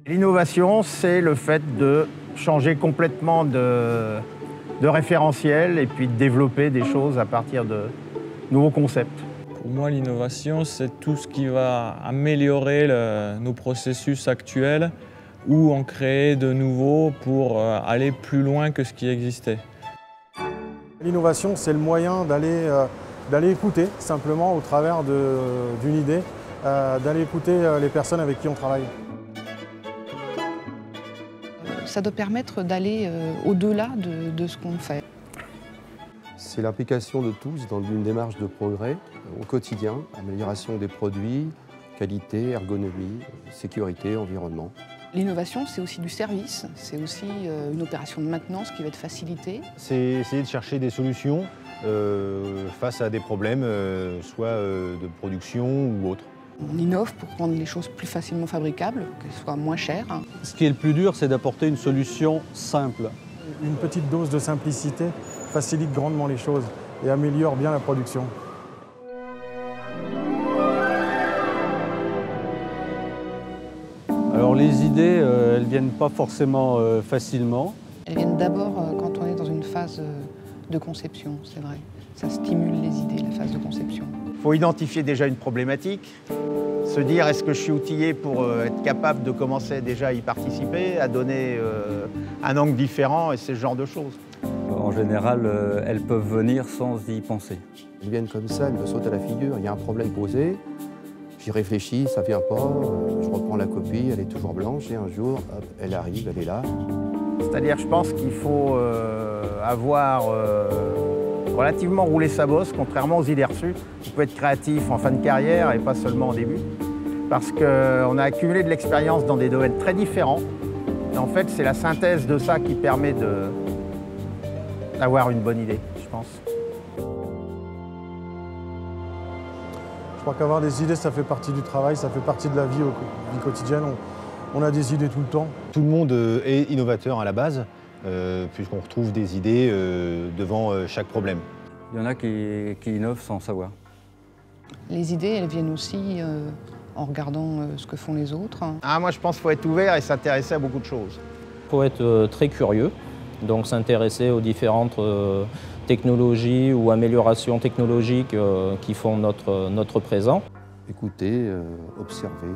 L'innovation, c'est le fait de changer complètement de référentiel et puis de développer des choses à partir de nouveaux concepts. Pour moi, l'innovation, c'est tout ce qui va améliorer nos processus actuels ou en créer de nouveaux pour aller plus loin que ce qui existait. L'innovation, c'est le moyen d'aller écouter simplement au travers d'une idée, d'aller écouter les personnes avec qui on travaille. Ça doit permettre d'aller au-delà de ce qu'on fait. C'est l'implication de tous dans une démarche de progrès au quotidien, amélioration des produits, qualité, ergonomie, sécurité, environnement. L'innovation, c'est aussi du service, c'est aussi une opération de maintenance qui va être facilitée. C'est essayer de chercher des solutions face à des problèmes, soit de production ou autres. On innove pour rendre les choses plus facilement fabricables, qu'elles soient moins chères. Ce qui est le plus dur, c'est d'apporter une solution simple. Une petite dose de simplicité facilite grandement les choses et améliore bien la production. Alors les idées, elles ne viennent pas forcément facilement. Elles viennent d'abord quand on est dans une phase de conception, c'est vrai. Ça stimule les idées, la phase de conception. Il faut identifier déjà une problématique, se dire est-ce que je suis outillé pour être capable de commencer déjà à y participer, à donner un angle différent et ce genre de choses. En général, elles peuvent venir sans y penser. Elles viennent comme ça, elles me sautent à la figure, il y a un problème posé, j'y réfléchis, ça ne vient pas, je reprends la copie, elle est toujours blanche et un jour, hop, elle arrive, elle est là. C'est-à-dire, je pense qu'il faut avoir relativement roulé sa bosse, contrairement aux idées reçues. On peut être créatif en fin de carrière et pas seulement au début, parce qu'on a accumulé de l'expérience dans des domaines très différents. Et en fait, c'est la synthèse de ça qui permet d'avoir une bonne idée, je pense. Je crois qu'avoir des idées, ça fait partie du travail, ça fait partie de la vie quotidienne. On a des idées tout le temps. Tout le monde est innovateur à la base, puisqu'on retrouve des idées devant chaque problème. Il y en a qui innovent sans savoir. Les idées, elles viennent aussi en regardant ce que font les autres. Moi, je pense qu'il faut être ouvert et s'intéresser à beaucoup de choses. Il faut être très curieux, donc s'intéresser aux différentes technologies ou améliorations technologiques qui font notre présent. Écouter, observer,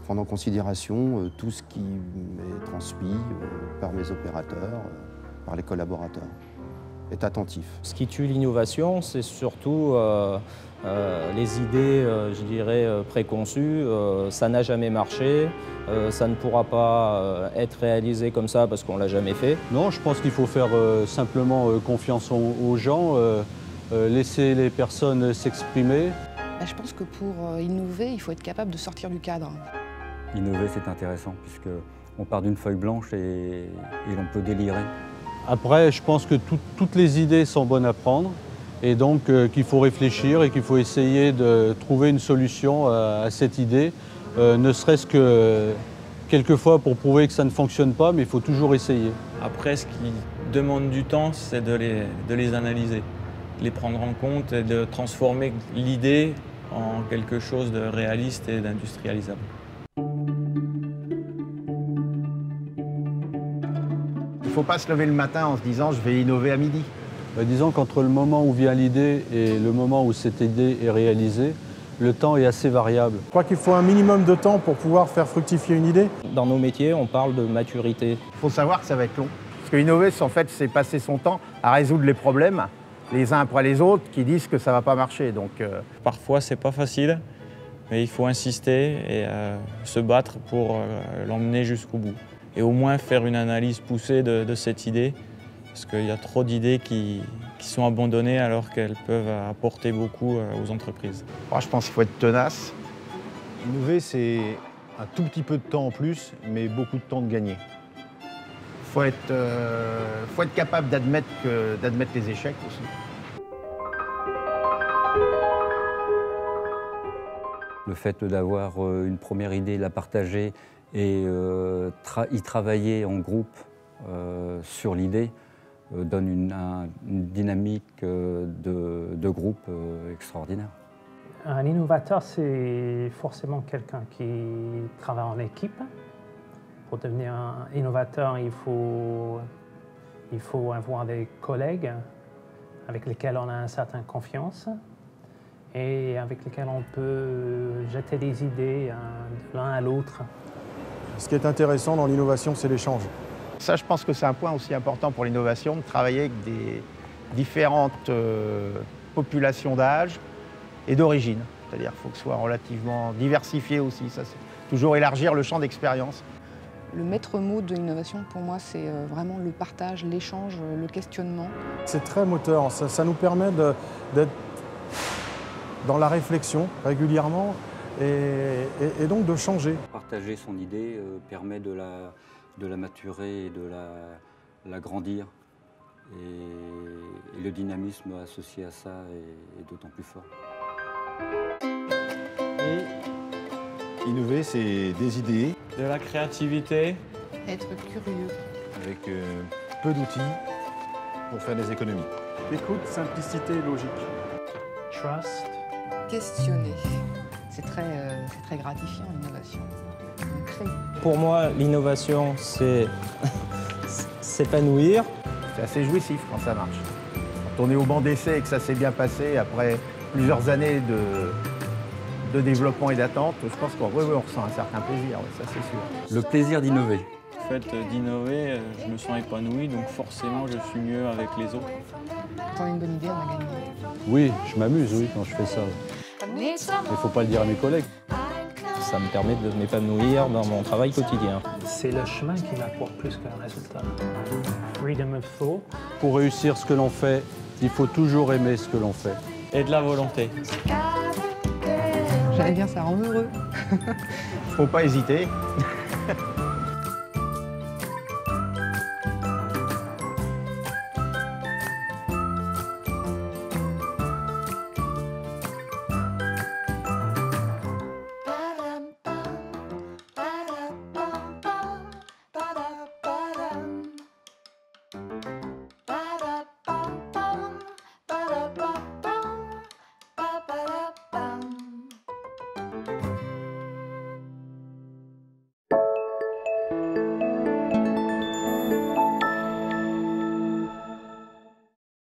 prendre en considération tout ce qui est transmis par mes opérateurs, par les collaborateurs. Être attentif. Ce qui tue l'innovation, c'est surtout les idées, je dirais, préconçues. Ça n'a jamais marché, ça ne pourra pas être réalisé comme ça parce qu'on ne l'a jamais fait. Non, je pense qu'il faut faire simplement confiance aux gens, laisser les personnes s'exprimer. Je pense que pour innover, il faut être capable de sortir du cadre. Innover, c'est intéressant puisqu'on part d'une feuille blanche et l'on peut délirer. Après, je pense que toutes les idées sont bonnes à prendre et donc qu'il faut réfléchir et qu'il faut essayer de trouver une solution à cette idée, ne serait-ce que quelquefois pour prouver que ça ne fonctionne pas, mais il faut toujours essayer. Après, ce qui demande du temps, c'est de les analyser, de les prendre en compte et de transformer l'idée en quelque chose de réaliste et d'industrialisable. Il ne faut pas se lever le matin en se disant « je vais innover à midi ». Disons qu'entre le moment où vient l'idée et le moment où cette idée est réalisée, le temps est assez variable. Je crois qu'il faut un minimum de temps pour pouvoir faire fructifier une idée. Dans nos métiers, on parle de maturité. Il faut savoir que ça va être long. Parce que innover, en fait, c'est passer son temps à résoudre les problèmes, les uns après les autres, qui disent que ça ne va pas marcher. Donc, Parfois, c'est pas facile, mais il faut insister et se battre pour l'emmener jusqu'au bout. Et au moins faire une analyse poussée de cette idée, parce qu'il y a trop d'idées qui sont abandonnées alors qu'elles peuvent apporter beaucoup aux entreprises. Moi, je pense qu'il faut être tenace. Innover, c'est un tout petit peu de temps en plus, mais beaucoup de temps de gagner. Il faut être capable d'admettre les échecs aussi. Le fait d'avoir une première idée, la partager et y travailler en groupe sur l'idée, donne une dynamique de groupe extraordinaire. Un innovateur, c'est forcément quelqu'un qui travaille en équipe. Pour devenir un innovateur, il faut avoir des collègues avec lesquels on a une certaine confiance et avec lesquels on peut jeter des idées de l'un à l'autre. Ce qui est intéressant dans l'innovation, c'est l'échange. Ça, je pense que c'est un point aussi important pour l'innovation, de travailler avec des différentes populations d'âge et d'origine. C'est-à-dire qu'il faut que ce soit relativement diversifié aussi. Ça, c'est toujours élargir le champ d'expérience. Le maître mot de l'innovation, pour moi, c'est vraiment le partage, l'échange, le questionnement. C'est très moteur, ça nous permet d'être dans la réflexion régulièrement et donc de changer. Partager son idée permet de la maturer et de la grandir. Et le dynamisme associé à ça est d'autant plus fort. Et innover, c'est des idées. De la créativité. Être curieux. Avec peu d'outils pour faire des économies. Écoute, simplicité et logique. Trust. Questionner. C'est très gratifiant, l'innovation. On crée. Pour moi, l'innovation, c'est s'épanouir. C'est assez jouissif quand ça marche. Quand on est au banc d'essai et que ça s'est bien passé, après plusieurs années de développement et d'attente, je pense qu'on ressent un certain plaisir, ça c'est sûr. Le plaisir d'innover. Le fait d'innover, je me sens épanoui, donc forcément je suis mieux avec les autres. Quand on a une bonne idée, on a gagné. Oui, je m'amuse, oui, quand je fais ça. Mais il ne faut pas le dire à mes collègues. Ça me permet de m'épanouir dans mon travail quotidien. C'est le chemin qui m'apporte plus qu'un résultat. Freedom of thought. Pour réussir ce que l'on fait, il faut toujours aimer ce que l'on fait. Et de la volonté. J'allais dire, ça rend heureux. Faut pas hésiter.